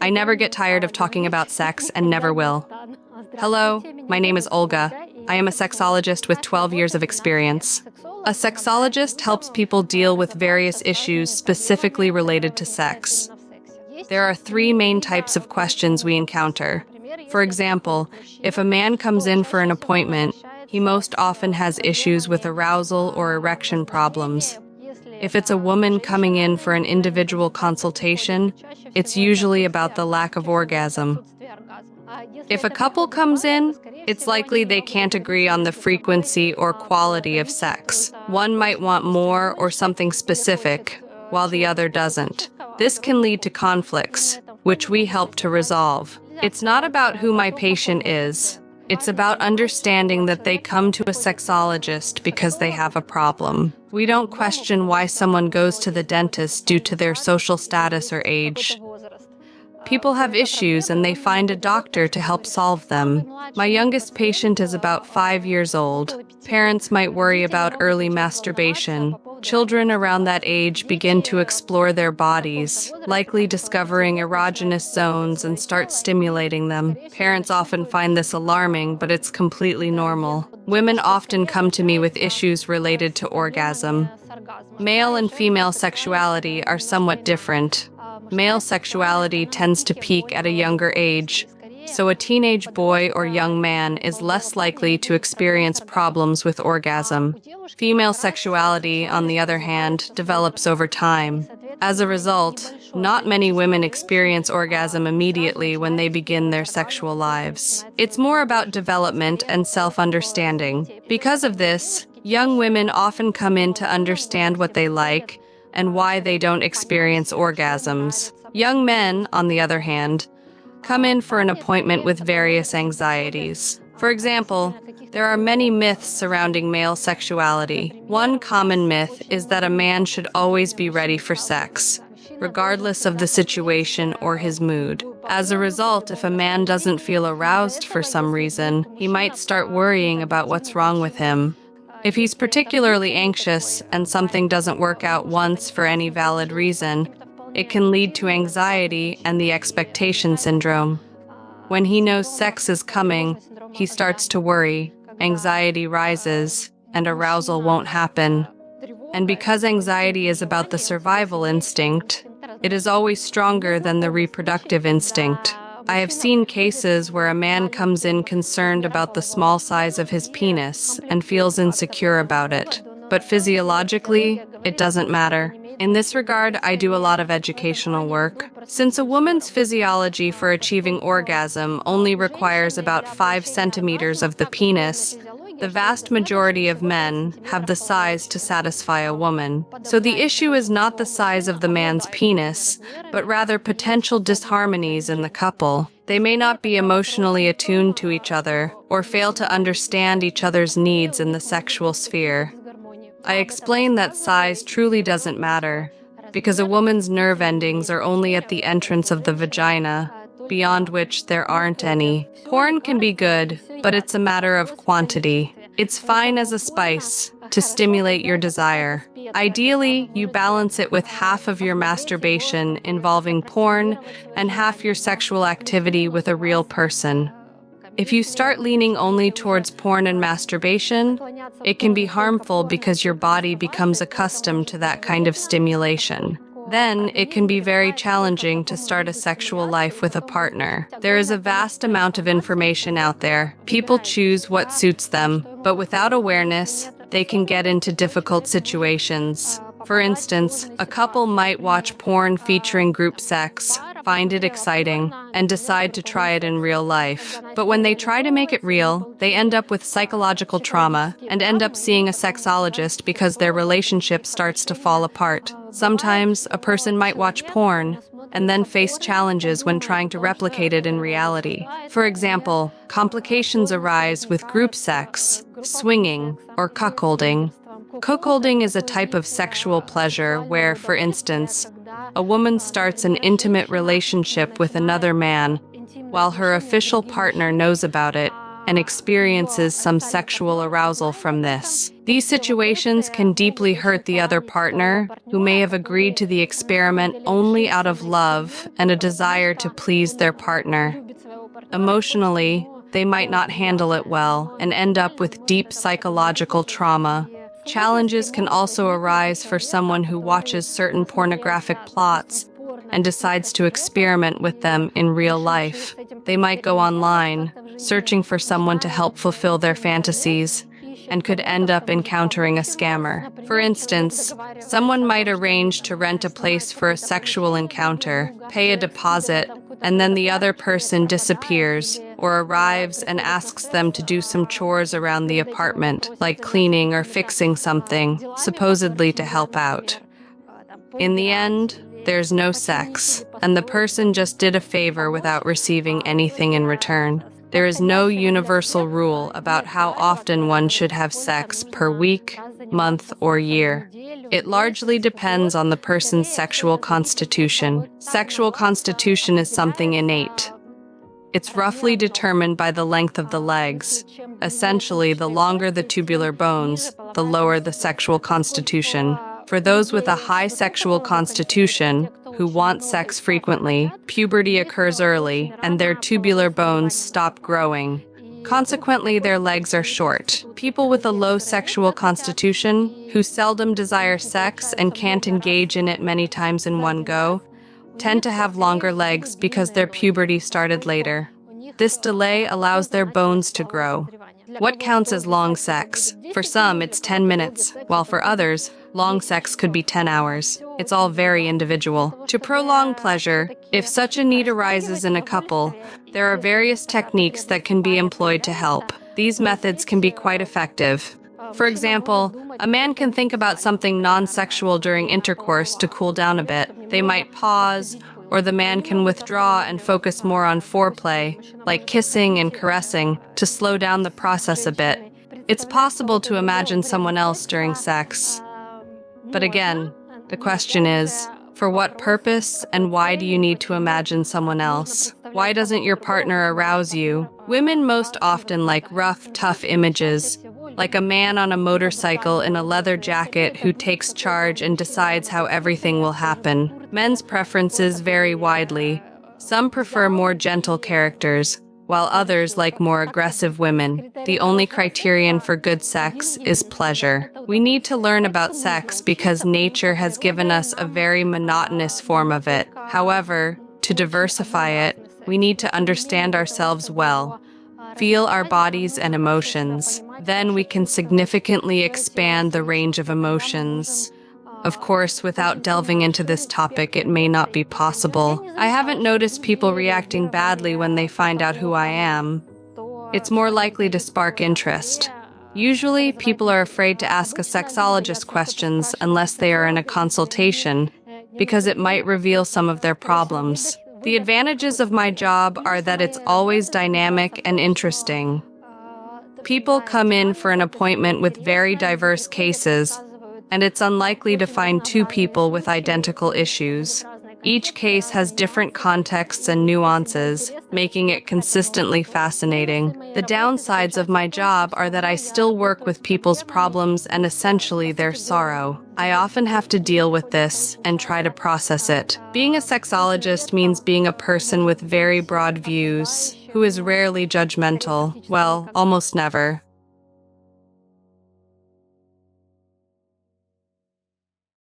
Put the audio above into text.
I never get tired of talking about sex and never will. Hello, my name is Olga. I am a sexologist with 12 years of experience. A sexologist helps people deal with various issues specifically related to sex. There are three main types of questions we encounter. For example, if a man comes in for an appointment, he most often has issues with arousal or erection problems. If it's a woman coming in for an individual consultation, it's usually about the lack of orgasm. If a couple comes in, it's likely they can't agree on the frequency or quality of sex. One might want more or something specific, while the other doesn't. This can lead to conflicts, which we help to resolve. It's not about who my patient is. It's about understanding that they come to a sexologist because they have a problem. We don't question why someone goes to the dentist due to their social status or age. People have issues and they find a doctor to help solve them. My youngest patient is about 5 years old. Parents might worry about early masturbation. Children around that age begin to explore their bodies, likely discovering erogenous zones and start stimulating them. Parents often find this alarming, but it's completely normal. Women often come to me with issues related to orgasm. Male and female sexuality are somewhat different. Male sexuality tends to peak at a younger age, so a teenage boy or young man is less likely to experience problems with orgasm. Female sexuality, on the other hand, develops over time. As a result, not many women experience orgasm immediately when they begin their sexual lives. It's more about development and self-understanding. Because of this, young women often come in to understand what they like and why they don't experience orgasms. Young men, on the other hand, come in for an appointment with various anxieties. For example, there are many myths surrounding male sexuality. One common myth is that a man should always be ready for sex, regardless of the situation or his mood. As a result, if a man doesn't feel aroused for some reason, he might start worrying about what's wrong with him. If he's particularly anxious and something doesn't work out once for any valid reason, it can lead to anxiety and the expectation syndrome. When he knows sex is coming, he starts to worry, anxiety rises, and arousal won't happen. And because anxiety is about the survival instinct, it is always stronger than the reproductive instinct. I have seen cases where a man comes in concerned about the small size of his penis and feels insecure about it. But physiologically, it doesn't matter. In this regard, I do a lot of educational work. Since a woman's physiology for achieving orgasm only requires about 5 centimeters of the penis, the vast majority of men have the size to satisfy a woman. So the issue is not the size of the man's penis, but rather potential disharmonies in the couple. They may not be emotionally attuned to each other or fail to understand each other's needs in the sexual sphere. I explain that size truly doesn't matter, because a woman's nerve endings are only at the entrance of the vagina, beyond which there aren't any. Porn can be good, but it's a matter of quantity. It's fine as a spice to stimulate your desire. Ideally, you balance it with half of your masturbation involving porn and half your sexual activity with a real person. If you start leaning only towards porn and masturbation, it can be harmful because your body becomes accustomed to that kind of stimulation. Then, it can be very challenging to start a sexual life with a partner. There is a vast amount of information out there. People choose what suits them, but without awareness, they can get into difficult situations. For instance, a couple might watch porn featuring group sex, find it exciting, and decide to try it in real life. But when they try to make it real, they end up with psychological trauma and end up seeing a sexologist because their relationship starts to fall apart. Sometimes, a person might watch porn and then face challenges when trying to replicate it in reality. For example, complications arise with group sex, swinging, or cuckolding. Cuckolding is a type of sexual pleasure where, for instance, a woman starts an intimate relationship with another man while her official partner knows about it and experiences some sexual arousal from this. These situations can deeply hurt the other partner, who may have agreed to the experiment only out of love and a desire to please their partner. Emotionally, they might not handle it well and end up with deep psychological trauma. Challenges can also arise for someone who watches certain pornographic plots and decides to experiment with them in real life. They might go online, searching for someone to help fulfill their fantasies, and could end up encountering a scammer. For instance, someone might arrange to rent a place for a sexual encounter, pay a deposit, and then the other person disappears or arrives and asks them to do some chores around the apartment, like cleaning or fixing something, supposedly to help out. In the end, there's no sex, and the person just did a favor without receiving anything in return. There is no universal rule about how often one should have sex per week, month, or year. It largely depends on the person's sexual constitution. Sexual constitution is something innate. It's roughly determined by the length of the legs. Essentially, the longer the tubular bones, the lower the sexual constitution. For those with a high sexual constitution, who want sex frequently, puberty occurs early, and their tubular bones stop growing. Consequently, their legs are short. People with a low sexual constitution, who seldom desire sex and can't engage in it many times in one go, tend to have longer legs because their puberty started later. This delay allows their bones to grow. What counts as long sex? For some, it's 10 minutes, while for others, long sex could be 10 hours. It's all very individual. To prolong pleasure, if such a need arises in a couple, there are various techniques that can be employed to help. These methods can be quite effective. For example, a man can think about something non-sexual during intercourse to cool down a bit. They might pause, or the man can withdraw and focus more on foreplay, like kissing and caressing, to slow down the process a bit. It's possible to imagine someone else during sex. But again, the question is, for what purpose and why do you need to imagine someone else? Why doesn't your partner arouse you? Women most often like rough, tough images, like a man on a motorcycle in a leather jacket who takes charge and decides how everything will happen. Men's preferences vary widely. Some prefer more gentle characters, while others like more aggressive women. The only criterion for good sex is pleasure. We need to learn about sex because nature has given us a very monotonous form of it. However, to diversify it, we need to understand ourselves well, feel our bodies and emotions. Then we can significantly expand the range of emotions. Of course, without delving into this topic, it may not be possible. I haven't noticed people reacting badly when they find out who I am. It's more likely to spark interest. Usually, people are afraid to ask a sexologist questions unless they are in a consultation, because it might reveal some of their problems. The advantages of my job are that it's always dynamic and interesting. People come in for an appointment with very diverse cases, and it's unlikely to find two people with identical issues. Each case has different contexts and nuances, making it consistently fascinating. The downsides of my job are that I still work with people's problems and essentially their sorrow. I often have to deal with this and try to process it. Being a sexologist means being a person with very broad views, who is rarely judgmental, well, almost never.